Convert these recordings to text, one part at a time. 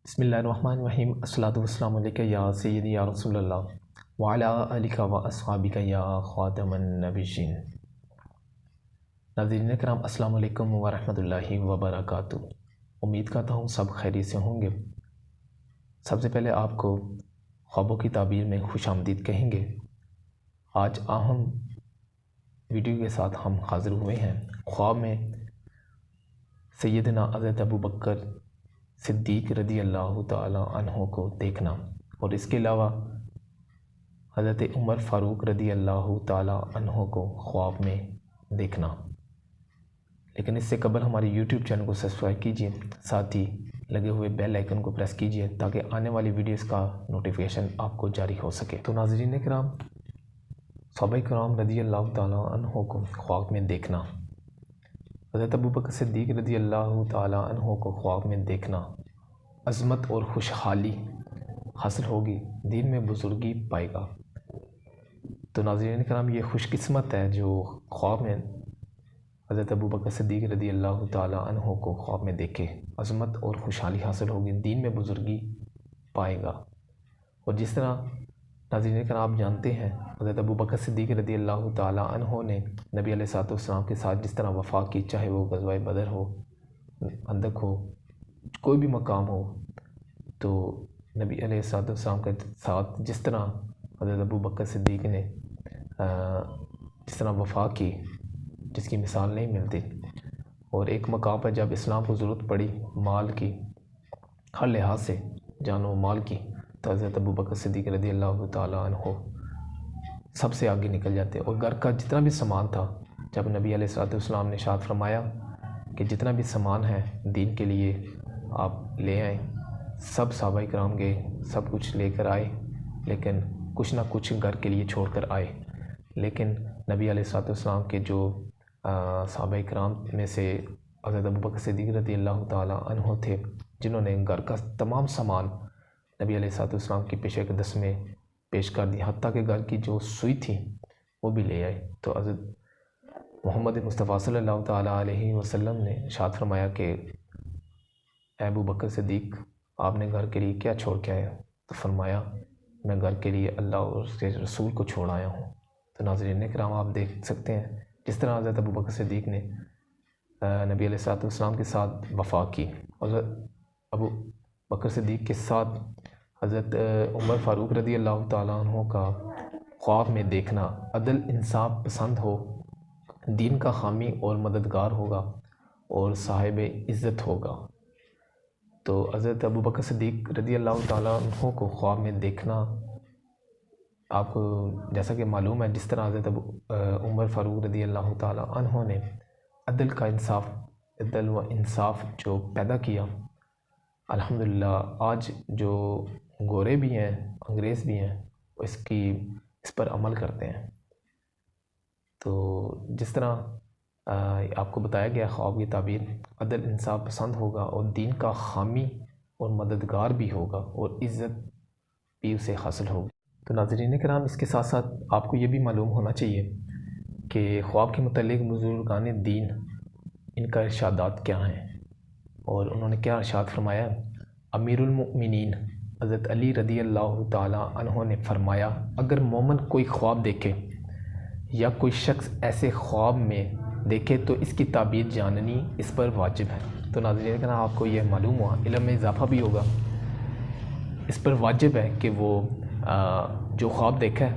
بسم اللہ الرحمن الرحیم۔ الصلاۃ والسلام علیکہ یا سیدی یا رسول اللہ وعلی آلک و اصحابک یا خاتم النبیین۔ ناظرین کرام، السلام علیکم ورحمۃ اللہ وبرکاتہ۔ امید کرتا ہوں سب خیریت سے ہوں گے۔ سب سے پہلے آپ کو خوابوں کی تعبیر میں خوش آمدید کہیں گے۔ آج اہم ویڈیو کے ساتھ ہم حاضر ہوئے ہیں۔ خواب میں سیدنا حضرت ابو بکر صدیق رضی اللہ تعالی عنہ کو دیکھنا، اور اس کے علاوہ حضرت عمر فاروق رضی اللہ تعالی عنہ کو خواب میں دیکھنا۔ لیکن اس سے قبل ہمارے یوٹیوب چینل کو سبسکرائب کیجئے، ساتھ ہی لگے ہوئے بیل آئیکن کو پریس کیجئے تاکہ آنے والی ویڈیوز کا نوٹیفیکیشن آپ کو جاری ہو سکے۔ تو ناظرین کرام، صحابہ کرام رضی اللہ تعالی عنہ کو خواب میں دیکھنا، حضرت ابو بکر صدیق رضی اللہ تعالی عنہ کو خواب میں دیکھنا، عظمت اور خوشحالی حاصل ہوگی، دین میں بزرگی پائے گا۔ تو ناظرین کرام، یہ خوش قسمت ہے جو خواب میں حضرت ابو بکر صدیق رضی اللہ تعالی عنہ کو خواب میں دیکھے، عظمت اور خوشحالی حاصل ہوگی، دین میں بزرگی پائے گا۔ اور جس طرح ناظرین کرام آپ جانتے ہیں، حضرت ابو بکر صدیق رضی اللہ تعالی عنہ نے نبی علیہ السلام کے ساتھ جس طرح وفا کی، چاہے وہ غزوہ بدر ہو، خندق ہو، کوئی بھی مقام ہو، تو نبی علیہ السلام کے ساتھ جس طرح حضرت ابو بکر صدیق نے جس طرح وفا کی، جس کی مثال نہیں ملتی۔ اور ایک مقام پر جب اسلام کو ضرورت پڑی مال کی، ہر لحاظ سے جان و مال کی، تو حضرت ابو بکر صدیق رضی اللہ تعالی عنہ سب سے آگے نکل جاتے، اور گھر کا جتنا بھی سامان تھا، جب نبی علیہ السلام نے ارشاد فرمایا کہ جتنا بھی سامان ہے دین کے لیے آپ لے آئیں، سب صحابہ کرام گئے، سب کچھ لے کر آئے، لیکن کچھ نہ کچھ گھر کے لیے چھوڑ کر آئے۔ لیکن نبی علیہ السلام کے جو صحابہ کرام میں سے حضرت ابو بکر صدیق رضی اللہ تعالی عنہ تھے، جنہوں نے گھر کا تمام سامان نبی علیہ السلام کی پیش قدس میں پیش کر دی، حتیٰ کہ گھر کی جو سوئی تھی وہ بھی لے آئے۔ تو حضرت محمد مصطفیٰ صلی اللہ تعالیٰ علیہ وسلم نے ارشاد فرمایا کہ اے ابو بکر صدیق، آپ نے گھر کے لیے کیا چھوڑ کے آئے؟ تو فرمایا، میں گھر کے لیے اللہ اور اس کے رسول کو چھوڑ آیا ہوں۔ تو ناظرین کرام، آپ دیکھ سکتے ہیں جس طرح حضرت ابو بکر صدیق نے نبی علیہ السلام کے ساتھ وفا کی، حضرت ابو بکر صدیق کے ساتھ حضرت عمر فاروق رضی اللہ تعالیٰ عنہ کا خواب میں دیکھنا، عدل انصاف پسند ہو، دین کا حامی اور مددگار ہوگا اور صاحب عزت ہوگا۔ تو حضرت ابو بکر صدیق رضی اللہ تعالیٰ عنہ کو خواب میں دیکھنا، آپ کو جیسا کہ معلوم ہے، جس طرح حضرت عمر فاروق رضی اللہ تعالیٰ عنہ نے عدل و انصاف جو پیدا کیا، الحمدللہ آج جو گورے بھی ہیں، انگریز بھی ہیں، وہ اس پر عمل کرتے ہیں۔ تو جس طرح آپ کو بتایا گیا خواب کی تعبیر، عدل انصاف پسند ہوگا اور دین کا حامی اور مددگار بھی ہوگا اور عزت بھی اسے حاصل ہوگی۔ تو ناظرین کرام، اس کے ساتھ ساتھ آپ کو یہ بھی معلوم ہونا چاہیے کہ خواب کے متعلق بزرگان دین ان کا ارشادات کیا ہیں، اور انہوں نے کیا ارشاد فرمایا۔ امیر المؤمنین حضرت علی رضی اللہ تعالیٰ عنہ نے فرمایا، اگر مومن کوئی خواب دیکھے یا کوئی شخص ایسے خواب میں دیکھے تو اس کی تعبیر جاننی اس پر واجب ہے۔ تو ناظرین کرام، آپ کو یہ معلوم ہوا، علم میں اضافہ بھی ہوگا، اس پر واجب ہے کہ وہ جو خواب دیکھا ہے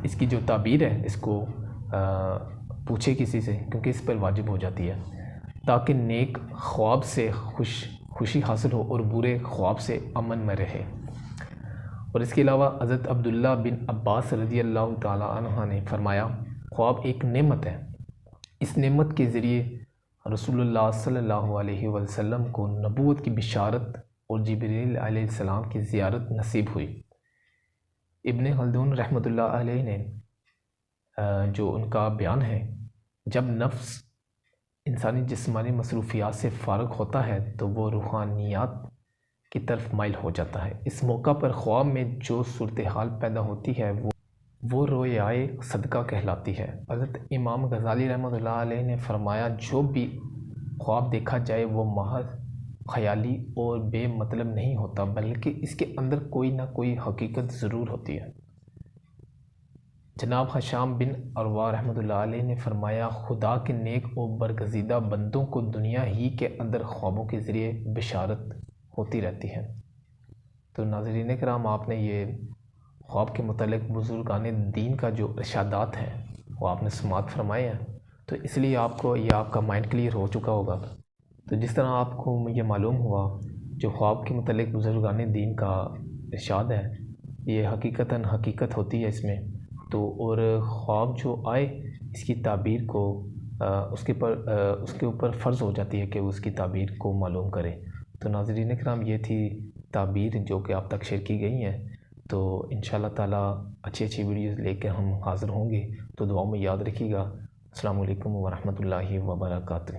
اس کی جو تعبیر ہے اس کو پوچھے کسی سے، کیونکہ اس پر واجب ہو جاتی ہے، تاکہ نیک خواب سے خوشی حاصل ہو اور برے خواب سے امن میں رہے۔ اور اس کے علاوہ حضرت عبداللہ بن عباس رضی اللہ تعالیٰ عنہ نے فرمایا، خواب ایک نعمت ہے، اس نعمت کے ذریعے رسول اللہ صلی اللہ علیہ وسلم کو نبوت کی بشارت اور جبریل علیہ السلام کی زیارت نصیب ہوئی۔ ابن خلدون رحمۃ اللہ علیہ نے جو ان کا بیان ہے، جب نفس انسانی جسمانی مصروفیات سے فارغ ہوتا ہے تو وہ روحانیات کی طرف مائل ہو جاتا ہے۔ اس موقع پر خواب میں جو صورتحال پیدا ہوتی ہے وہ رویائے صدقہ کہلاتی ہے۔ حضرت امام غزالی رحمۃ اللہ علیہ نے فرمایا، جو بھی خواب دیکھا جائے وہ محض خیالی اور بے مطلب نہیں ہوتا، بلکہ اس کے اندر کوئی نہ کوئی حقیقت ضرور ہوتی ہے۔ جناب حشام بن عروہ رحمۃ اللہ علیہ نے فرمایا، خدا کے نیک و برگزیدہ بندوں کو دنیا ہی کے اندر خوابوں کے ذریعے بشارت ہوتی رہتی ہے۔ تو ناظرین کرام، آپ نے یہ خواب کے متعلق بزرگان دین کا جو ارشادات ہیں وہ آپ نے سماعت فرمائے ہیں، تو اس لیے آپ کو یہ آپ کا مائنڈ کلیئر ہو چکا ہوگا۔ تو جس طرح آپ کو یہ معلوم ہوا جو خواب کے متعلق بزرگان دین کا ارشاد ہے یہ حقیقتاً حقیقت ہوتی ہے اس میں، تو اور خواب جو آئے اس کی تعبیر کو اس کے اوپر فرض ہو جاتی ہے کہ اس کی تعبیر کو معلوم کرے۔ تو ناظرین کرام، یہ تھی تعبیر جو کہ آپ تک شیئر کی گئی ہیں۔ تو انشاءاللہ تعالی اچھی ویڈیوز لے کے ہم حاضر ہوں گے، تو دعاؤں میں یاد رکھیے گا۔ السلام علیکم ورحمۃ اللہ وبرکاتہ۔